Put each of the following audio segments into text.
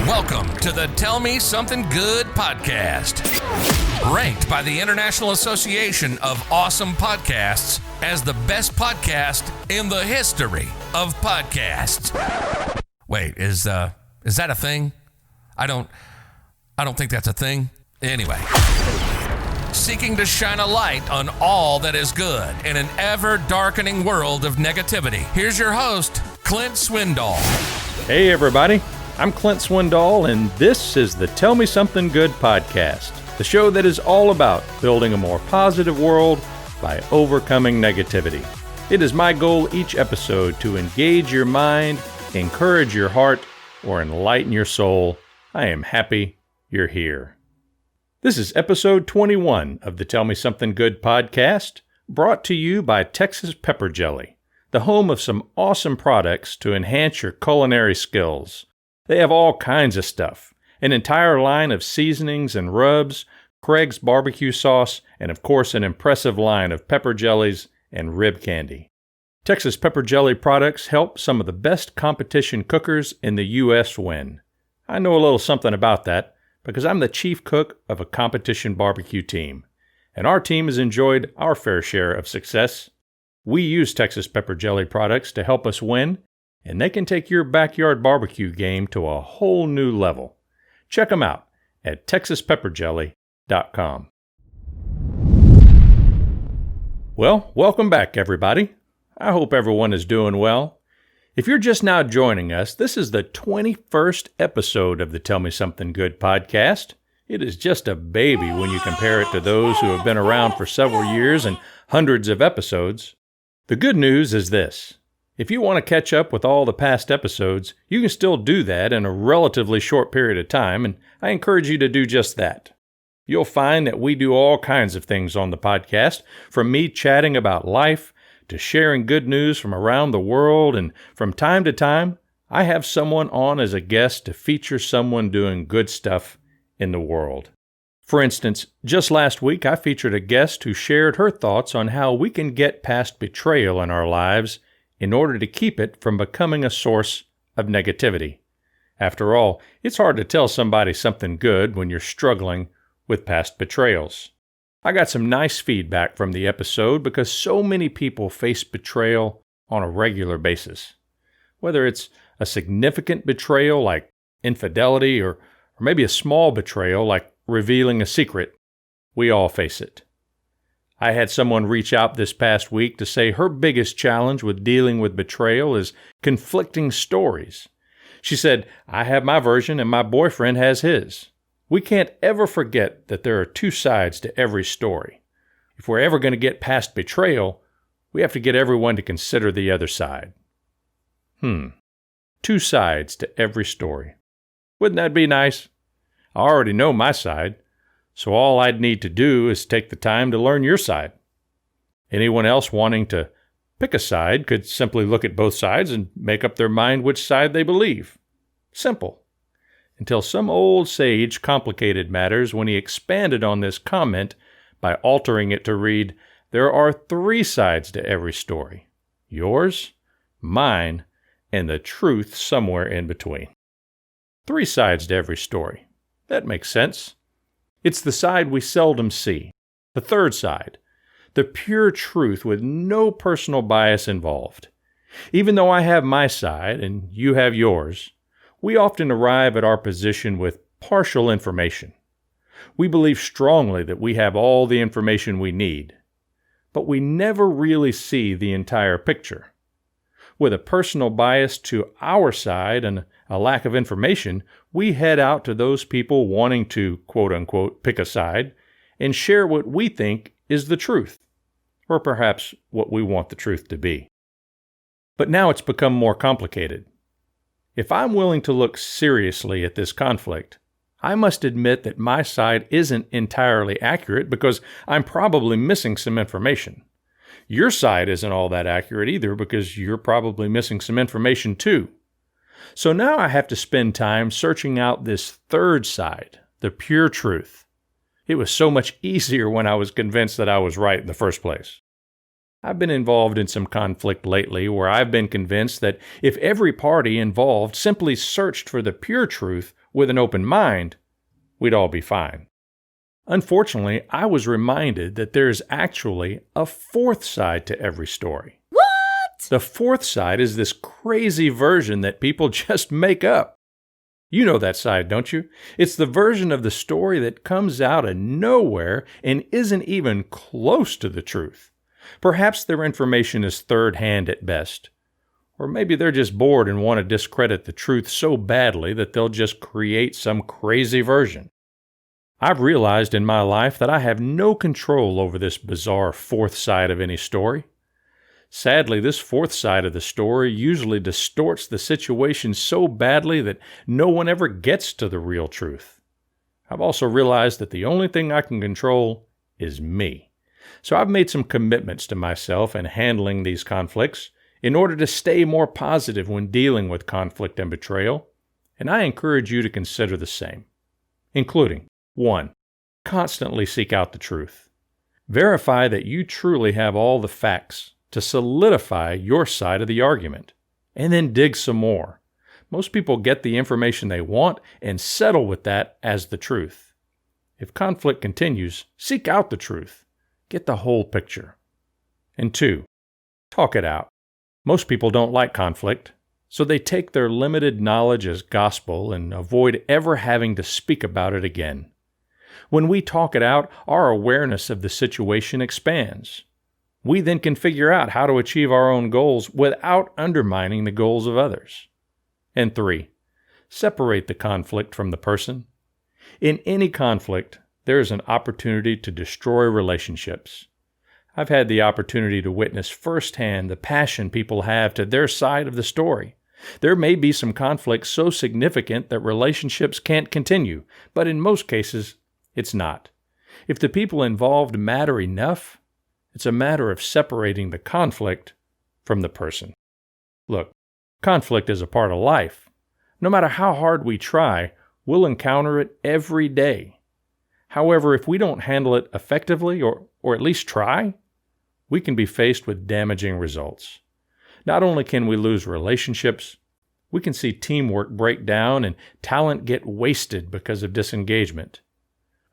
Welcome to the Tell Me Something Good podcast. Ranked by the International Association of Awesome Podcasts as the best podcast in the history of podcasts. Wait, is that a thing? I don't think that's a thing. Anyway. Seeking to shine a light on all that is good in an ever-darkening world of negativity. Here's your host, Clint Swindall. Hey everybody, I'm Clint Swindall, and this is the Tell Me Something Good podcast, the show that is all about building a more positive world by overcoming negativity. It is my goal each episode to engage your mind, encourage your heart, or enlighten your soul. I am happy you're here. This is episode 21 of the Tell Me Something Good podcast, brought to you by Texas Pepper Jelly, the home of some awesome products to enhance your culinary skills. They have all kinds of stuff, an entire line of seasonings and rubs, Craig's barbecue sauce, and of course an impressive line of pepper jellies and rib candy. Texas Pepper Jelly products help some of the best competition cookers in the U.S. win. I know a little something about that because I'm the chief cook of a competition barbecue team, and our team has enjoyed our fair share of success. We use Texas Pepper Jelly products to help us win, and they can take your backyard barbecue game to a whole new level. Check them out at texaspepperjelly.com. Well, welcome back, everybody. I hope everyone is doing well. If you're just now joining us, this is the 21st episode of the Tell Me Something Good podcast. It is just a baby when you compare it to those who have been around for several years and hundreds of episodes. The good news is this. If you want to catch up with all the past episodes, you can still do that in a relatively short period of time, and I encourage you to do just that. You'll find that we do all kinds of things on the podcast, from me chatting about life to sharing good news from around the world, and from time to time, I have someone on as a guest to feature someone doing good stuff in the world. For instance, just last week I featured a guest who shared her thoughts on how we can get past betrayal in our lives in order to keep it from becoming a source of negativity. After all, it's hard to tell somebody something good when you're struggling with past betrayals. I got some nice feedback from the episode because so many people face betrayal on a regular basis. Whether it's a significant betrayal like infidelity or maybe a small betrayal like revealing a secret, we all face it. I had someone reach out this past week to say her biggest challenge with dealing with betrayal is conflicting stories. She said, "I have my version and my boyfriend has his. We can't ever forget that there are two sides to every story. If we're ever going to get past betrayal, we have to get everyone to consider the other side." Two sides to every story. Wouldn't that be nice? I already know my side, so all I'd need to do is take the time to learn your side. Anyone else wanting to pick a side could simply look at both sides and make up their mind which side they believe. Simple. Until some old sage complicated matters when he expanded on this comment by altering it to read, "There are three sides to every story. Yours, mine, and the truth somewhere in between." Three sides to every story. That makes sense. It's the side we seldom see, the third side, the pure truth with no personal bias involved. Even though I have my side and you have yours, we often arrive at our position with partial information. We believe strongly that we have all the information we need, but we never really see the entire picture. With a personal bias to our side and a lack of information, we head out to those people wanting to, quote-unquote, pick a side and share what we think is the truth, or perhaps what we want the truth to be. But now it's become more complicated. If I'm willing to look seriously at this conflict, I must admit that my side isn't entirely accurate because I'm probably missing some information. Your side isn't all that accurate either because you're probably missing some information too. So now I have to spend time searching out this third side, the pure truth. It was so much easier when I was convinced that I was right in the first place. I've been involved in some conflict lately where I've been convinced that if every party involved simply searched for the pure truth with an open mind, we'd all be fine. Unfortunately, I was reminded that there is actually a fourth side to every story. What? The fourth side is this crazy version that people just make up. You know that side, don't you? It's the version of the story that comes out of nowhere and isn't even close to the truth. Perhaps their information is third-hand at best. Or maybe they're just bored and want to discredit the truth so badly that they'll just create some crazy version. I've realized in my life that I have no control over this bizarre fourth side of any story. Sadly, this fourth side of the story usually distorts the situation so badly that no one ever gets to the real truth. I've also realized that the only thing I can control is me. So I've made some commitments to myself in handling these conflicts in order to stay more positive when dealing with conflict and betrayal, and I encourage you to consider the same, including 1. Constantly seek out the truth. Verify that you truly have all the facts to solidify your side of the argument, and then dig some more. Most people get the information they want and settle with that as the truth. If conflict continues, seek out the truth. Get the whole picture. And 2, talk it out. Most people don't like conflict, so they take their limited knowledge as gospel and avoid ever having to speak about it again. When we talk it out, our awareness of the situation expands. We then can figure out how to achieve our own goals without undermining the goals of others. And 3, separate the conflict from the person. In any conflict, there is an opportunity to destroy relationships. I've had the opportunity to witness firsthand the passion people have to their side of the story. There may be some conflict so significant that relationships can't continue, but in most cases, it's not. If the people involved matter enough, it's a matter of separating the conflict from the person. Look, conflict is a part of life. No matter how hard we try, we'll encounter it every day. However, if we don't handle it effectively, or at least try, we can be faced with damaging results. Not only can we lose relationships, we can see teamwork break down and talent get wasted because of disengagement.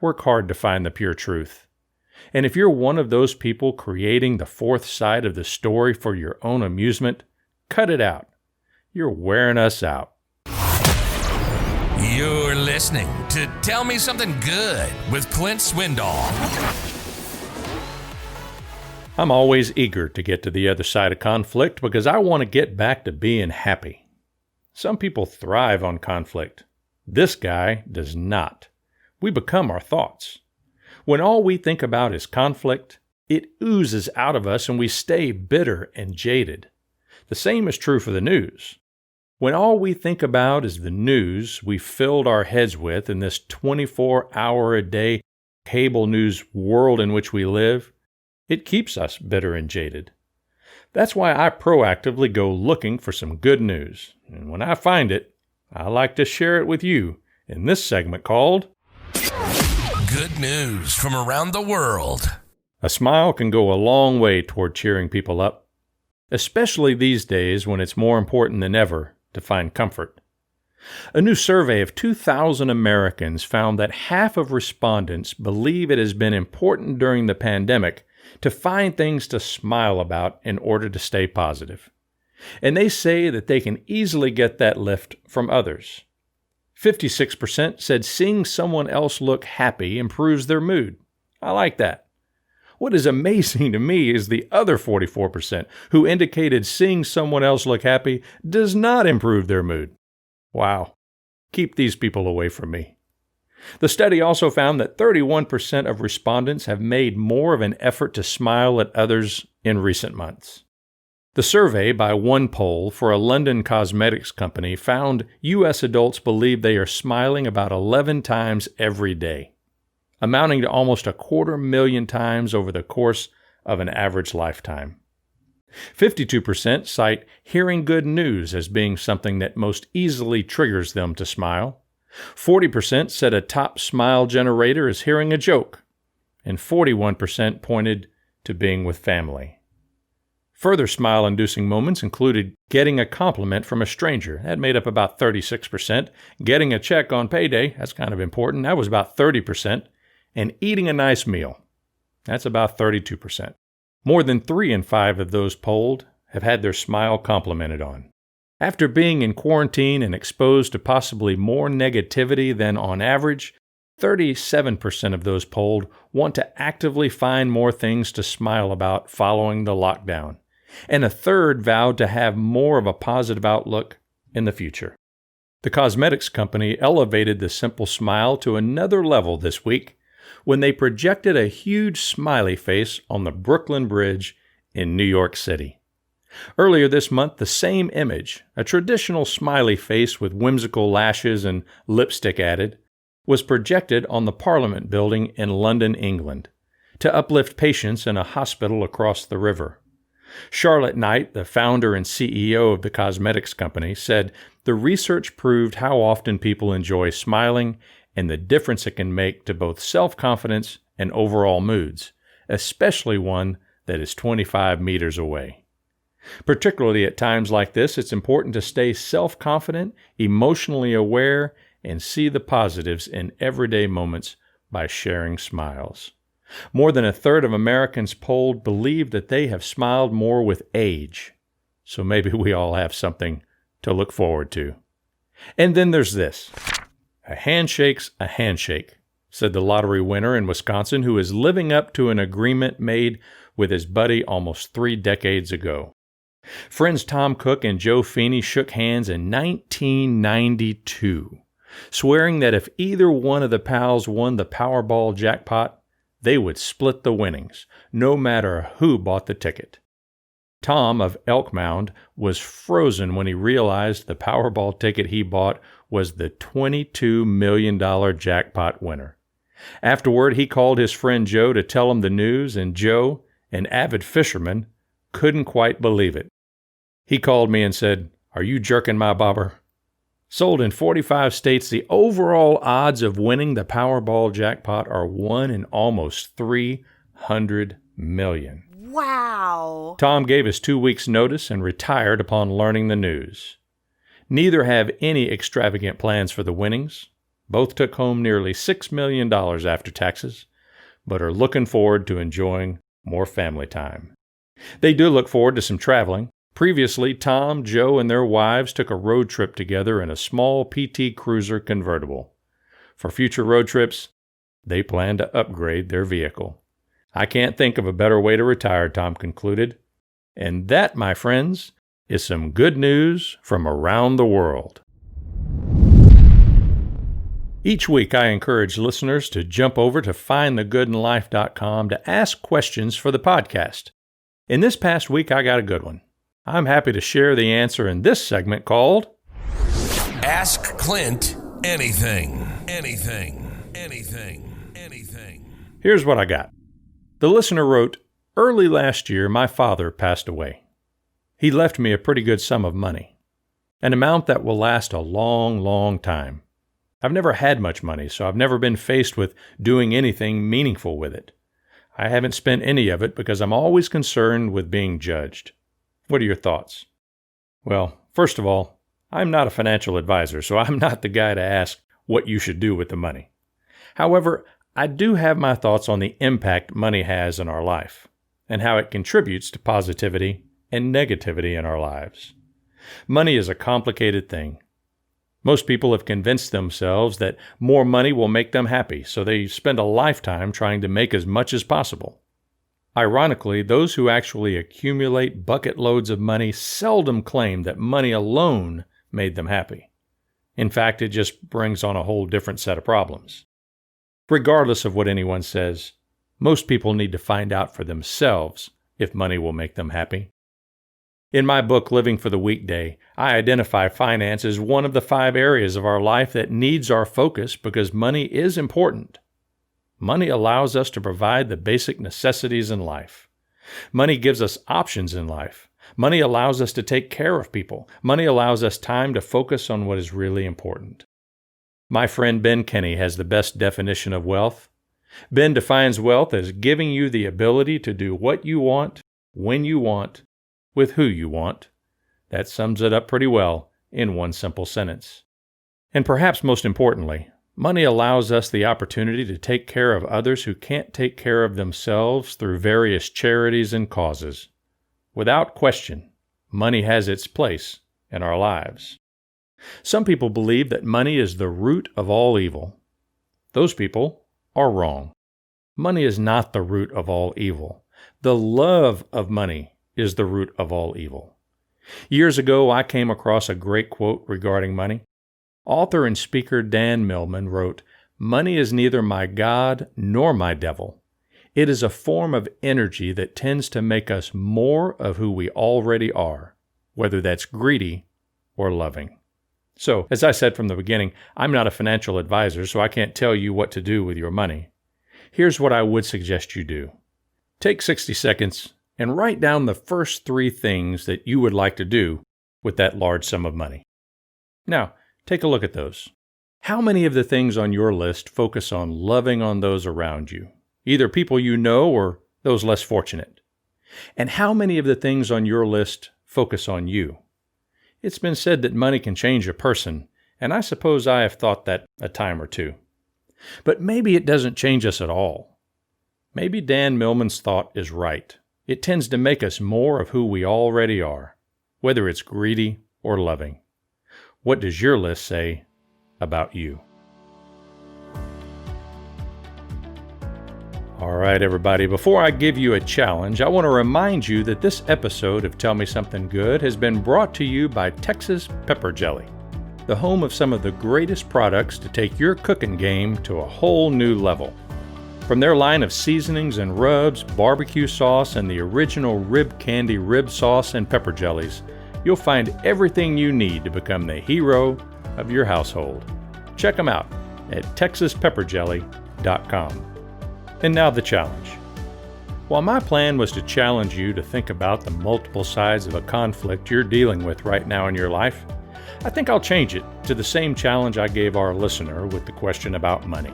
Work hard to find the pure truth. And if you're one of those people creating the fourth side of the story for your own amusement, cut it out. You're wearing us out. You're listening to Tell Me Something Good with Clint Swindall. I'm always eager to get to the other side of conflict because I want to get back to being happy. Some people thrive on conflict. This guy does not. We become our thoughts. When all we think about is conflict, it oozes out of us and we stay bitter and jaded. The same is true for the news. When all we think about is the news we filled our heads with in this 24-hour-a-day cable news world in which we live, it keeps us bitter and jaded. That's why I proactively go looking for some good news. And when I find it, I like to share it with you in this segment called Good News from Around the World. A smile can go a long way toward cheering people up, especially these days when it's more important than ever to find comfort. A new survey of 2,000 Americans found that half of respondents believe it has been important during the pandemic to find things to smile about in order to stay positive. And they say that they can easily get that lift from others. 56% said seeing someone else look happy improves their mood. I like that. What is amazing to me is the other 44% who indicated seeing someone else look happy does not improve their mood. Wow. Keep these people away from me. The study also found that 31% of respondents have made more of an effort to smile at others in recent months. The survey by OnePoll for a London cosmetics company found U.S. adults believe they are smiling about 11 times every day, amounting to almost 250,000 times over the course of an average lifetime. 52% cite hearing good news as being something that most easily triggers them to smile. 40% said a top smile generator is hearing a joke, and 41% pointed to being with family. Further smile-inducing moments included getting a compliment from a stranger. That made up about 36%. Getting a check on payday, that's kind of important. That was about 30%. And eating a nice meal. That's about 32%. More than 3 in 5 of those polled have had their smile complimented on. After being in quarantine and exposed to possibly more negativity than on average, 37% of those polled want to actively find more things to smile about following the lockdown. And a third vowed to have more of a positive outlook in the future. The cosmetics company elevated the simple smile to another level this week when they projected a huge smiley face on the Brooklyn Bridge in New York City. Earlier this month, the same image, a traditional smiley face with whimsical lashes and lipstick added, was projected on the Parliament building in London, England, to uplift patients in a hospital across the river. Charlotte Knight, the founder and CEO of the cosmetics company, said the research proved how often people enjoy smiling and the difference it can make to both self-confidence and overall moods, especially one that is 25 meters away. Particularly at times like this, it's important to stay self-confident, emotionally aware, and see the positives in everyday moments by sharing smiles. More than a third of Americans polled believe that they have smiled more with age. So maybe we all have something to look forward to. And then there's this. A handshake's a handshake, said the lottery winner in Wisconsin who is living up to an agreement made with his buddy almost 3 decades ago. Friends Tom Cook and Joe Feeney shook hands in 1992, swearing that if either one of the pals won the Powerball jackpot, they would split the winnings, no matter who bought the ticket. Tom of Elk Mound was frozen when he realized the Powerball ticket he bought was the $22 million jackpot winner. Afterward, he called his friend Joe to tell him the news, and Joe, an avid fisherman, couldn't quite believe it. He called me and said, "Are you jerking my bobber?" Sold in 45 states, the overall odds of winning the Powerball jackpot are 1 in almost 300 million. Wow. Tom gave his 2 weeks' notice and retired upon learning the news. Neither have any extravagant plans for the winnings. Both took home nearly $6 million after taxes, but are looking forward to enjoying more family time. They do look forward to some traveling. Previously, Tom, Joe, and their wives took a road trip together in a small PT Cruiser convertible. For future road trips, they plan to upgrade their vehicle. I can't think of a better way to retire, Tom concluded. And that, my friends, is some good news from around the world. Each week, I encourage listeners to jump over to findthegoodinlife.com to ask questions for the podcast. In this past week, I got a good one. I'm happy to share the answer in this segment called Ask Clint Anything. Anything. Anything. Anything. Here's what I got. The listener wrote, "Early last year, my father passed away. He left me a pretty good sum of money, an amount that will last a long, long time. I've never had much money, so I've never been faced with doing anything meaningful with it. I haven't spent any of it because I'm always concerned with being judged. What are your thoughts?" Well, first of all, I'm not a financial advisor, so I'm not the guy to ask what you should do with the money. However, I do have my thoughts on the impact money has in our life and how it contributes to positivity and negativity in our lives. Money is a complicated thing. Most people have convinced themselves that more money will make them happy, so they spend a lifetime trying to make as much as possible. Ironically, those who actually accumulate bucket loads of money seldom claim that money alone made them happy. In fact, it just brings on a whole different set of problems. Regardless of what anyone says, most people need to find out for themselves if money will make them happy. In my book, Living for the Weekday, I identify finance as one of the 5 areas of our life that needs our focus because money is important. Money allows us to provide the basic necessities in life. Money gives us options in life. Money allows us to take care of people. Money allows us time to focus on what is really important. My friend Ben Kenny has the best definition of wealth. Ben defines wealth as giving you the ability to do what you want, when you want, with who you want. That sums it up pretty well in one simple sentence. And perhaps most importantly, money allows us the opportunity to take care of others who can't take care of themselves through various charities and causes. Without question, money has its place in our lives. Some people believe that money is the root of all evil. Those people are wrong. Money is not the root of all evil. The love of money is the root of all evil. Years ago, I came across a great quote regarding money. Author and speaker Dan Millman wrote, "Money is neither my God nor my devil. It is a form of energy that tends to make us more of who we already are, whether that's greedy or loving." So, as I said from the beginning, I'm not a financial advisor, so I can't tell you what to do with your money. Here's what I would suggest you do. Take 60 seconds and write down the first 3 things that you would like to do with that large sum of money. Now, take a look at those. How many of the things on your list focus on loving on those around you, either people you know or those less fortunate? And how many of the things on your list focus on you? It's been said that money can change a person, and I suppose I have thought that a time or two. But maybe it doesn't change us at all. Maybe Dan Millman's thought is right. It tends to make us more of who we already are, whether it's greedy or loving. What does your list say about you? All right, everybody, before I give you a challenge, I want to remind you that this episode of Tell Me Something Good has been brought to you by Texas Pepper Jelly, the home of some of the greatest products to take your cooking game to a whole new level. From their line of seasonings and rubs, barbecue sauce, and the original rib candy rib sauce and pepper jellies, you'll find everything you need to become the hero of your household. Check them out at texaspepperjelly.com. And now the challenge. While my plan was to challenge you to think about the multiple sides of a conflict you're dealing with right now in your life, I think I'll change it to the same challenge I gave our listener with the question about money.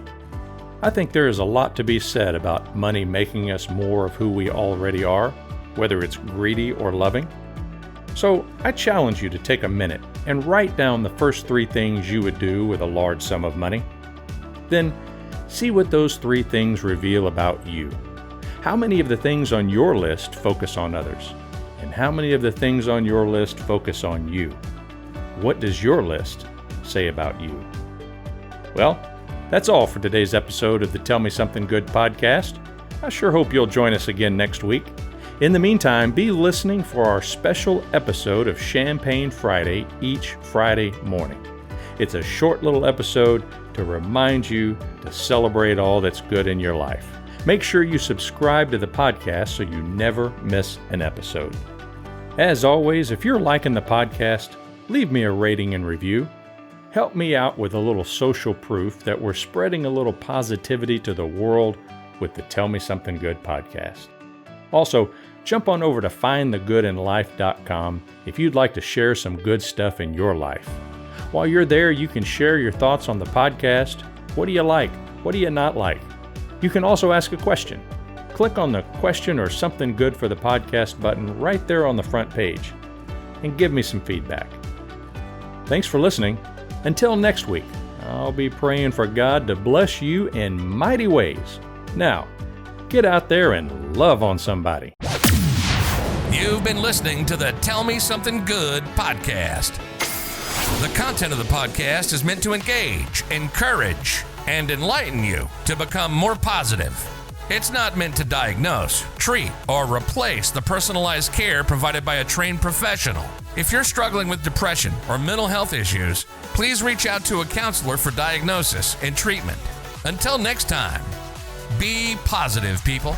I think there is a lot to be said about money making us more of who we already are, whether it's greedy or loving. So I challenge you to take a minute and write down the first 3 things you would do with a large sum of money. Then see what those 3 things reveal about you. How many of the things on your list focus on others? And how many of the things on your list focus on you? What does your list say about you? Well, that's all for today's episode of the Tell Me Something Good podcast. I sure hope you'll join us again next week. In the meantime, be listening for our special episode of Champagne Friday each Friday morning. It's a short little episode to remind you to celebrate all that's good in your life. Make sure you subscribe to the podcast so you never miss an episode. As always, if you're liking the podcast, leave me a rating and review. Help me out with a little social proof that we're spreading a little positivity to the world with the Tell Me Something Good podcast. Also, jump on over to findthegoodinlife.com if you'd like to share some good stuff in your life. While you're there, you can share your thoughts on the podcast. What do you like? What do you not like? You can also ask a question. Click on the question or something good for the podcast button right there on the front page and give me some feedback. Thanks for listening. Until next week, I'll be praying for God to bless you in mighty ways. Now, get out there and love on somebody. You've been listening to the Tell Me Something Good podcast. The content of the podcast is meant to engage, encourage, and enlighten you to become more positive. It's not meant to diagnose, treat, or replace the personalized care provided by a trained professional. If you're struggling with depression or mental health issues, please reach out to a counselor for diagnosis and treatment. Until next time, be positive, people.